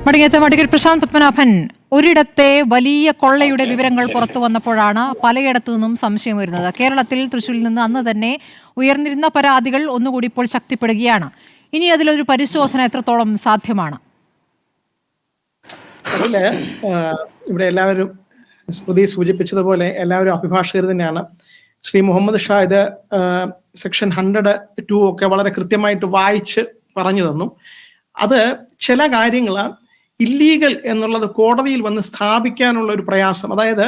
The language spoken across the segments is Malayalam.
മടങ്ങിയെത്ത അഡ്വക്കേറ്റ് പ്രശാന്ത് പത്മനാഭൻ, ഒരിടത്തെ വലിയ കൊള്ളയുടെ വിവരങ്ങൾ പുറത്തു വന്നപ്പോഴാണ് പലയിടത്തു നിന്നും സംശയം വരുന്നത്. കേരളത്തിൽ തൃശ്ശൂരിൽ നിന്ന് അന്ന് തന്നെ ഉയർന്നിരുന്ന പരാതികൾ ഒന്നുകൂടി ഇപ്പോൾ ശക്തിപ്പെടുകയാണ്. ഇനി അതിലൊരു പരിശോധന എത്രത്തോളം സാധ്യമാണ്? അതില് ഇവിടെ എല്ലാവരും സ്മൃതി സൂചിപ്പിച്ചതുപോലെ എല്ലാവരും അഭിഭാഷകർ തന്നെയാണ്. ശ്രീ മുഹമ്മദ് ഷാ ഇത് സെക്ഷൻ 102 ഒക്കെ വളരെ കൃത്യമായിട്ട് വായിച്ച് പറഞ്ഞു തന്നു. അത് ചില കാര്യങ്ങൾ ഇല്ലീഗൽ എന്നുള്ളത് കോടതിയിൽ വന്ന് സ്ഥാപിക്കാനുള്ള ഒരു പ്രയാസം. അതായത്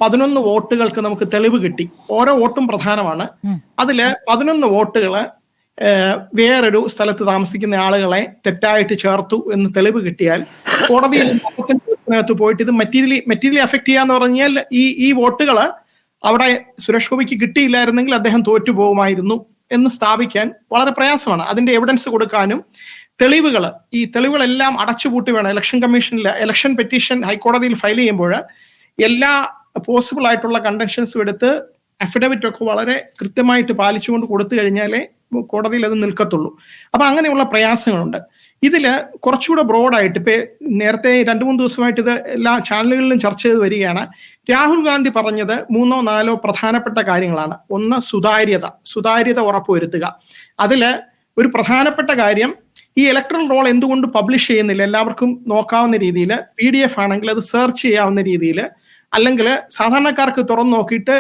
11 വോട്ടുകൾക്ക് നമുക്ക് തെളിവ് കിട്ടി. ഓരോ വോട്ടും പ്രധാനമാണ്. അതില് 11 വോട്ടുകള് വേറൊരു സ്ഥലത്ത് താമസിക്കുന്ന ആളുകളെ തെറ്റായിട്ട് ചേർത്തു എന്ന് തെളിവ് കിട്ടിയാൽ കോടതിയിൽ 45 ദിവസത്തിനകത്ത് പോയിട്ട് ഇത് മെറ്റീരിയലി അഫക്ട് ചെയ്യാന്ന് പറഞ്ഞാൽ ഈ വോട്ടുകള് അവിടെ സുരേഷ് ഗോപിക്ക് കിട്ടിയില്ലായിരുന്നെങ്കിൽ അദ്ദേഹം തോറ്റുപോകുമായിരുന്നു എന്ന് സ്ഥാപിക്കാൻ വളരെ പ്രയാസമാണ്. അതിന്റെ എവിഡൻസ് കൊടുക്കാനും ഈ തെളിവുകളെല്ലാം അടച്ചുപൂട്ടി വേണം ഇലക്ഷൻ കമ്മീഷനിൽ ഇലക്ഷൻ പെറ്റീഷൻ ഹൈക്കോടതിയിൽ ഫയൽ ചെയ്യുമ്പോൾ എല്ലാ പോസിബിൾ ആയിട്ടുള്ള കണ്ടൻഷൻസും എടുത്ത് അഫിഡവിറ്റ് ഒക്കെ വളരെ കൃത്യമായിട്ട് പാലിച്ചുകൊണ്ട് കൊടുത്തു കഴിഞ്ഞാലേ കോടതിയിൽ അത് നിൽക്കത്തുള്ളൂ. അപ്പൊ അങ്ങനെയുള്ള പ്രയാസങ്ങളുണ്ട്. ഇതില് കുറച്ചുകൂടെ ബ്രോഡായിട്ട് ഇപ്പൊ നേരത്തെ 2-3 ദിവസമായിട്ട് ഇത് എല്ലാ ചാനലുകളിലും ചർച്ച ചെയ്ത് വരികയാണ്. രാഹുൽ ഗാന്ധി പറഞ്ഞത് 3-4 പ്രധാനപ്പെട്ട കാര്യങ്ങളാണ്. ഒന്ന്, സുതാര്യത ഉറപ്പുവരുത്തുക. അതില് ഒരു പ്രധാനപ്പെട്ട കാര്യം, ഈ ഇലക്ട്രൽ റോൾ എന്തുകൊണ്ട് പബ്ലിഷ് ചെയ്യുന്നില്ല, എല്ലാവർക്കും നോക്കാവുന്ന രീതിയിൽ PDF ആണെങ്കിൽ അത് സെർച്ച് ചെയ്യാവുന്ന രീതിയിൽ, അല്ലെങ്കിൽ സാധാരണക്കാർക്ക് തുറന്നു നോക്കിയിട്ട്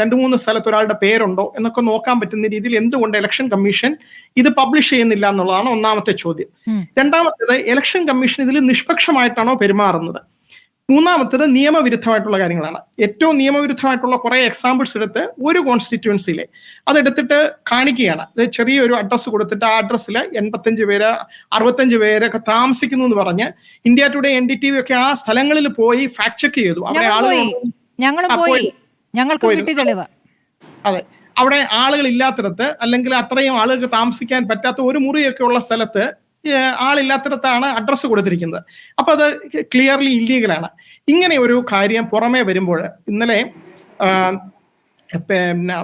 2-3 സ്ഥലത്ത് ഒരാളുടെ പേരുണ്ടോ എന്നൊക്കെ നോക്കാൻ പറ്റുന്ന രീതിയിൽ എന്തുകൊണ്ട് ഇലക്ഷൻ കമ്മീഷൻ ഇത് പബ്ലിഷ് ചെയ്യുന്നില്ല എന്നുള്ളതാണ് ഒന്നാമത്തെ ചോദ്യം. രണ്ടാമത്തേത്, ഇലക്ഷൻ കമ്മീഷൻ ഇതിൽ നിഷ്പക്ഷമായിട്ടാണോ പെരുമാറുന്നത്? മൂന്നാമത്തേത്, നിയമവിരുദ്ധമായിട്ടുള്ള കാര്യങ്ങളാണ്. ഏറ്റവും നിയമവിരുദ്ധമായിട്ടുള്ള കുറെ എക്സാമ്പിൾസ് എടുത്ത് ഒരു കോൺസ്റ്റിറ്റ്യുവൻസിയിലെ അതെടുത്തിട്ട് കാണിക്കുകയാണ്. അത് ചെറിയൊരു അഡ്രസ്സ് കൊടുത്തിട്ട് ആ അഡ്രസ്സിൽ 85 പേര് 65 പേരൊക്കെ താമസിക്കുന്നു എന്ന് പറഞ്ഞ് ഇന്ത്യ ടുഡേ NDTV ഒക്കെ ആ സ്ഥലങ്ങളിൽ പോയി ഫാക്ട് ചെക്ക് ചെയ്തു. അവിടെ അതെ, അവിടെ ആളുകൾ ഇല്ലാത്തിടത്ത് അല്ലെങ്കിൽ അത്രയും ആളുകൾക്ക് താമസിക്കാൻ പറ്റാത്ത ഒരു മുറിയൊക്കെ ഉള്ള സ്ഥലത്ത് ആളില്ലാത്തിടത്താണ് അഡ്രസ്സ് കൊടുത്തിരിക്കുന്നത്. അപ്പൊ അത് ക്ലിയർലി ഇല്ലീഗലാണ്. ഇങ്ങനെ ഒരു കാര്യം പുറമേ വരുമ്പോൾ ഇന്നലെ പിന്നെ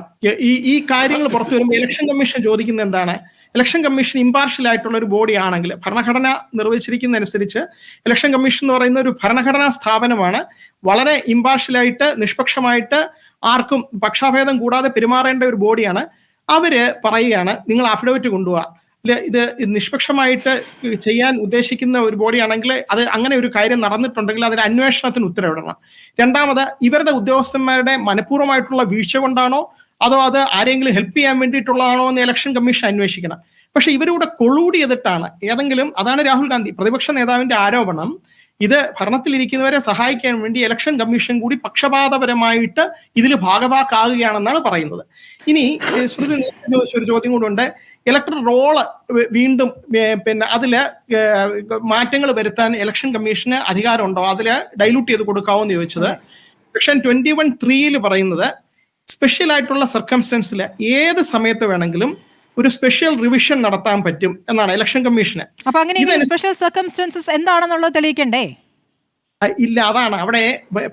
ഈ കാര്യങ്ങൾ പുറത്തു വരുമ്പോൾ ഇലക്ഷൻ കമ്മീഷൻ ചോദിക്കുന്നത് എന്താണ്? ഇലക്ഷൻ കമ്മീഷൻ ഇമ്പാർഷ്യൽ ആയിട്ടുള്ള ഒരു ബോഡി ആണെങ്കിൽ, ഭരണഘടന നിർവചിച്ചിരിക്കുന്ന അനുസരിച്ച് ഇലക്ഷൻ കമ്മീഷൻ എന്ന് പറയുന്ന ഒരു ഭരണഘടനാ സ്ഥാപനമാണ്. വളരെ ഇമ്പാർഷ്യലായിട്ട് നിഷ്പക്ഷമായിട്ട് ആർക്കും പക്ഷാഭേദം കൂടാതെ പെരുമാറേണ്ട ഒരു ബോഡിയാണ്. അവര് പറയുകയാണ്, നിങ്ങൾ അഫിഡവിറ്റ് കൊണ്ടുപോവാ, ഇത് നിഷ്പക്ഷമായിട്ട് ചെയ്യാൻ ഉദ്ദേശിക്കുന്ന ഒരു ബോഡിയാണെങ്കിൽ അത് അങ്ങനെ ഒരു കാര്യം നടന്നിട്ടുണ്ടെങ്കിൽ അതിന് അന്വേഷണത്തിന് ഉത്തരവിടണം. രണ്ടാമത്, ഇവരുടെ ഉദ്യോഗസ്ഥന്മാരുടെ മനഃപൂർവ്വമായിട്ടുള്ള വീഴ്ച കൊണ്ടാണോ അതോ അത് ആരെങ്കിലും ഹെൽപ്പ് ചെയ്യാൻ വേണ്ടിയിട്ടുള്ളതാണോ എന്ന് ഇലക്ഷൻ കമ്മീഷൻ അന്വേഷിക്കണം. പക്ഷെ ഇവരിവിടെ കൊളൂഡ് ചെയ്തിട്ടാണ് അതാണ് രാഹുൽ ഗാന്ധി പ്രതിപക്ഷ നേതാവിന്റെ ആരോപണം. ഇത് ഭരണത്തിലിരിക്കുന്നവരെ സഹായിക്കാൻ വേണ്ടി ഇലക്ഷൻ കമ്മീഷൻ കൂടി പക്ഷപാതപരമായിട്ട് ഇതിൽ ഭാഗവാക്കാകുകയാണെന്നാണ് പറയുന്നത്. ഇനി സ്മൃതി ഒരു ചോദ്യം കൂടെ, ഇലക്ട്രൽ റോള് വീണ്ടും പിന്നെ അതില് മാറ്റങ്ങൾ വരുത്താൻ ഇലക്ഷൻ കമ്മീഷന് അധികാരമുണ്ടോ, അതില് ഡൈലൂട്ട് ചെയ്ത് കൊടുക്കാവോ എന്ന് ചോദിച്ചത്. സെക്ഷൻ 21(3) പറയുന്നത് സ്പെഷ്യൽ ആയിട്ടുള്ള സർക്കംസ്റ്റൻസിൽ ഏത് സമയത്ത് വേണമെങ്കിലും ഒരു സ്പെഷ്യൽ റിവിഷൻ നടത്താൻ പറ്റും എന്നാണ് ഇലക്ഷൻ കമ്മീഷന്. അപ്പൊ അങ്ങനെ സ്പെഷ്യൽ സർക്കംസ്റ്റൻസസ് എന്താണെന്നുള്ളത് തെളിയിക്കണ്ടേ? ഇല്ല, അതാണ് അവിടെ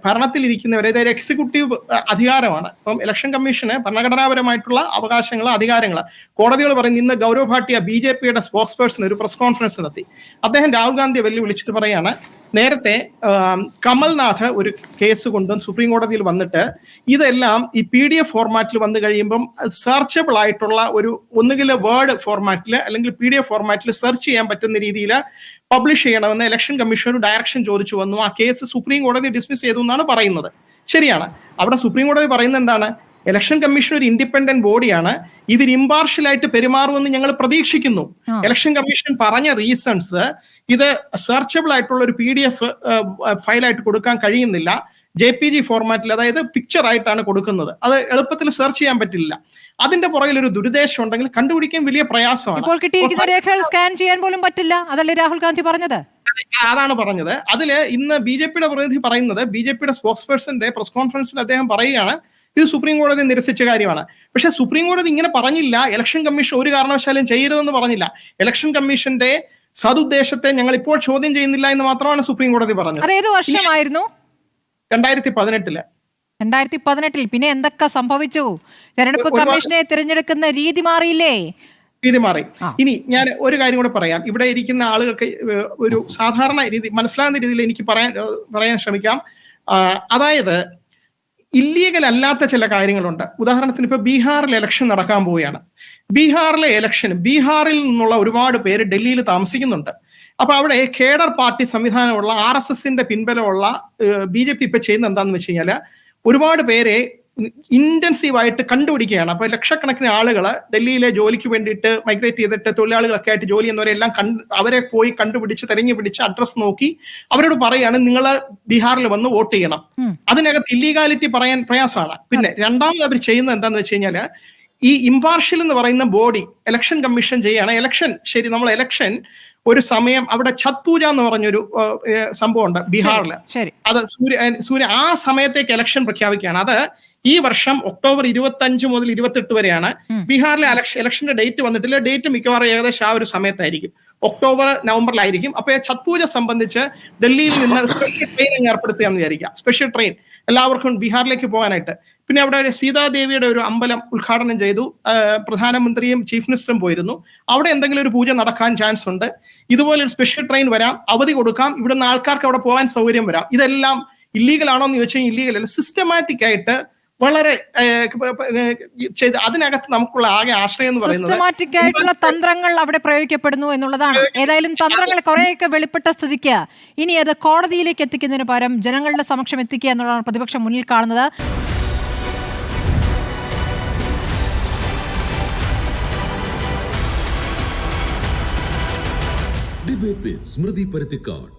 ഭരണത്തിലിരിക്കുന്നവരെ ഇതൊരു എക്സിക്യൂട്ടീവ് അധികാരമാണ്. അപ്പം ഇലക്ഷൻ കമ്മീഷന് ഭരണഘടനാപരമായിട്ടുള്ള അവകാശങ്ങൾ, അധികാരങ്ങൾ കോടതികൾ പറയുന്നത്. ഇന്ന് ഗൗരവ് ഭാട്ടിയ BJPയുടെ സ്പോക്സ് പേഴ്സൺ ഒരു പ്രസ് കോൺഫറൻസ് നടത്തി. അദ്ദേഹം രാഹുൽ ഗാന്ധിയെ വെല്ലുവിളിച്ചിട്ട് പറയാണ്, നേരത്തെ കമൽനാഥ് ഒരു കേസ് കൊണ്ട് സുപ്രീം കോടതിയിൽ വന്നിട്ട് ഇതെല്ലാം ഈ PDF ഫോർമാറ്റിൽ വന്നു കഴിയുമ്പം സെർച്ചബിൾ ആയിട്ടുള്ള ഒരു ഒന്നുകിൽ വേർഡ് ഫോർമാറ്റിൽ അല്ലെങ്കിൽ PDF ഫോർമാറ്റിൽ സെർച്ച് ചെയ്യാൻ പറ്റുന്ന രീതിയിൽ പബ്ലിഷ് ചെയ്യണമെന്ന് ഇലക്ഷൻ കമ്മീഷൻ ഒരു ഡയറക്ഷൻ ചോദിച്ചു വന്നു. ആ കേസ് സുപ്രീം കോടതി ഡിസ്മിസ് ചെയ്തു എന്നാണ് പറയുന്നത്. ശരിയാണ്. അവിടെ സുപ്രീം കോടതി പറയുന്നത് എന്താണ്? ഇലക്ഷൻ കമ്മീഷൻ ഒരു ഇൻഡിപെൻഡന്റ് ബോഡിയാണ്, ഇവർ ഇമ്പാർഷ്യലായിട്ട് പെരുമാറുമെന്ന് ഞങ്ങൾ പ്രതീക്ഷിക്കുന്നു. ഇലക്ഷൻ കമ്മീഷൻ പറഞ്ഞ റീസൺസ്, ഇത് സെർച്ചബിൾ ആയിട്ടുള്ള ഒരു PDF ഫയലായിട്ട് കൊടുക്കാൻ കഴിയുന്നില്ല, JPG ഫോർമാറ്റിൽ, അതായത് പിക്ചർ ആയിട്ടാണ് കൊടുക്കുന്നത്, അത് എളുപ്പത്തിൽ സെർച്ച് ചെയ്യാൻ പറ്റില്ല. അതിന്റെ പുറകിൽ ഒരു ദുരുദ്ദേശം ഉണ്ടെങ്കിൽ കണ്ടുപിടിക്കാൻ വലിയ പ്രയാസമാണ്. ഇപ്പോൾ കിട്ടിയിരിക്കുന്ന രേഖകൾ സ്കാൻ ചെയ്യാൻ പോലും പറ്റില്ല, അതല്ലേ രാഹുൽ ഗാന്ധി പറഞ്ഞത്? അതാണ് പറഞ്ഞത്. അതില് ഇന്ന് BJPയുടെ പ്രതിനിധി പറയുന്നത്, BJPയുടെ സ്പോക്സ് പേഴ്സന്റെ പ്രസ് കോൺഫറൻസിൽ അദ്ദേഹം പറയുകയാണ്, ഇത് സുപ്രീം കോടതി നിരസിച്ച കാര്യമാണ്. പക്ഷെ സുപ്രീം കോടതി ഇങ്ങനെ പറഞ്ഞില്ല, ഇലക്ഷൻ കമ്മീഷൻ ഒരു കാരണവശാലും ചെയ്യരുതെന്ന് പറഞ്ഞില്ല. ഇലക്ഷൻ കമ്മീഷന്റെ സതുദ്ദേശത്തെ ഞങ്ങൾ ഇപ്പോൾ ചോദ്യം ചെയ്യുന്നില്ല എന്ന് മാത്രമാണ് സുപ്രീം കോടതി പറഞ്ഞത്. അതേത് വർഷമായിരുന്നു? 2018. 2018 പിന്നെ എന്തൊക്കെ സംഭവിച്ചു? തെരഞ്ഞെടുപ്പ് കമ്മീഷനെ തിരഞ്ഞെടുക്കുന്ന രീതി മാറിയില്ലേ? രീതി മാറി. ഇനി ഞാൻ ഒരു കാര്യം കൂടെ പറയാം. ഇവിടെ ഇരിക്കുന്ന ആളുകൾക്ക് ഒരു സാധാരണ രീതി മനസ്സിലാകുന്ന രീതിയിൽ എനിക്ക് പറയാൻ ശ്രമിക്കാം. അതായത് ഇല്ലീഗൽ അല്ലാത്ത ചില കാര്യങ്ങളുണ്ട്. ഉദാഹരണത്തിന് ഇപ്പൊ ബീഹാറിൽ ഇലക്ഷൻ നടക്കാൻ പോവുകയാണ്. ബീഹാറിൽ നിന്നുള്ള ഒരുപാട് പേര് ഡൽഹിയിൽ താമസിക്കുന്നുണ്ട്. അപ്പൊ അവിടെ കേഡർ പാർട്ടി സംവിധാനമുള്ള RSSന്റെ പിൻബലമുള്ള BJP ഇപ്പൊ ചെയ്യുന്ന എന്താണെന്ന് വെച്ച് കഴിഞ്ഞാൽ ഒരുപാട് പേരെ ഇന്റൻസീവായിട്ട് കണ്ടുപിടിക്കുകയാണ്. അപ്പൊ ലക്ഷക്കണക്കിന് ആളുകൾ ഡൽഹിയിലെ ജോലിക്ക് വേണ്ടിയിട്ട് മൈഗ്രേറ്റ് ചെയ്തിട്ട് തൊഴിലാളികളൊക്കെ ആയിട്ട് ജോലി ചെയ്യുന്നവരെല്ലാം അവരെ പോയി കണ്ടുപിടിച്ച് തെരഞ്ഞു പിടിച്ച് അഡ്രസ് നോക്കി അവരോട് പറയാണ് നിങ്ങൾ ബീഹാറിൽ വന്ന് വോട്ട് ചെയ്യണം. അതിനകത്ത് ഇല്ലീഗാലിറ്റി പറയാൻ പ്രയാസമാണ്. പിന്നെ രണ്ടാമത് അവർ ചെയ്യുന്നത് എന്താണെന്ന് വെച്ച് കഴിഞ്ഞാൽ ഈ ഇമ്പാർഷ്യൽ എന്ന് പറയുന്ന ബോഡി ഇലക്ഷൻ കമ്മീഷൻ ചെയ്യാണ്. നമ്മൾ ഇലക്ഷൻ ഒരു സമയം അവിടെ ഛത് പൂജ എന്ന് പറഞ്ഞൊരു സംഭവം ഉണ്ട് ബീഹാറിൽ. അത് സൂര്യ ആ സമയത്തേക്ക് ഇലക്ഷൻ പ്രഖ്യാപിക്കുകയാണ്. അത് ഈ വർഷം ഒക്ടോബർ 25 മുതൽ 28 വരെയാണ്. ബീഹാറിലെ ഇലക്ഷന്റെ ഡേറ്റ് വന്നിട്ടില്ല. ഡേറ്റ് മിക്കവാറും ഏകദേശം ആ ഒരു സമയത്തായിരിക്കും, ഒക്ടോബർ നവംബറിലായിരിക്കും. അപ്പൊ ഛത് പൂജ സംബന്ധിച്ച് ഡൽഹിയിൽ നിന്ന് സ്പെഷ്യൽ ട്രെയിൻ ഏർപ്പെടുത്തുകയെന്ന് വിചാരിക്കുക. സ്പെഷ്യൽ ട്രെയിൻ എല്ലാവർക്കും ബീഹാറിലേക്ക് പോകാനായിട്ട്. പിന്നെ അവിടെ ഒരു സീതാദേവിയുടെ ഒരു അമ്പലം ഉദ്ഘാടനം ചെയ്തു. പ്രധാനമന്ത്രിയും ചീഫ് മിനിസ്റ്ററും പോയിരുന്നു. അവിടെ എന്തെങ്കിലും ഒരു പൂജ നടക്കാൻ ചാൻസ് ഉണ്ട്. ഇതുപോലെ ഒരു സ്പെഷ്യൽ ട്രെയിൻ വരാം, അവധി കൊടുക്കാം, ഇവിടുന്ന് ആൾക്കാർക്ക് അവിടെ പോകാൻ സൗകര്യം വരാം. ഇതെല്ലാം ഇല്ലീഗൽ ആണോ എന്ന് ചോദിച്ചാൽ ഇല്ലീഗൽ അല്ല. സിസ്റ്റമാറ്റിക് ആയിട്ട് വളരെ ചെയ്ത് അതിനകത്ത് നമുക്കുള്ള ആകെ ആശ്രയം എന്ന് പറയുന്നത് സിസ്റ്റമാറ്റിക് ആയിട്ടുള്ള തന്ത്രങ്ങൾ അവിടെ പ്രയോഗിക്കപ്പെടുന്നു എന്നുള്ളതാണ്. ഏതായാലും തന്ത്രങ്ങൾ കുറെയൊക്കെ വെളിപ്പെട്ട സ്ഥിതിക്ക് ഇനി അത് കോടതിയിലേക്ക് എത്തിക്കുന്നതിന് പകരം ജനങ്ങളുടെ സമക്ഷം എത്തിക്കുക എന്നുള്ളതാണ് പ്രതിപക്ഷം മുന്നിൽ കാണുന്നത്. ഡിബേറ്റ് വിത്ത് സ്മൃതി പരുത്തിക്കാട്.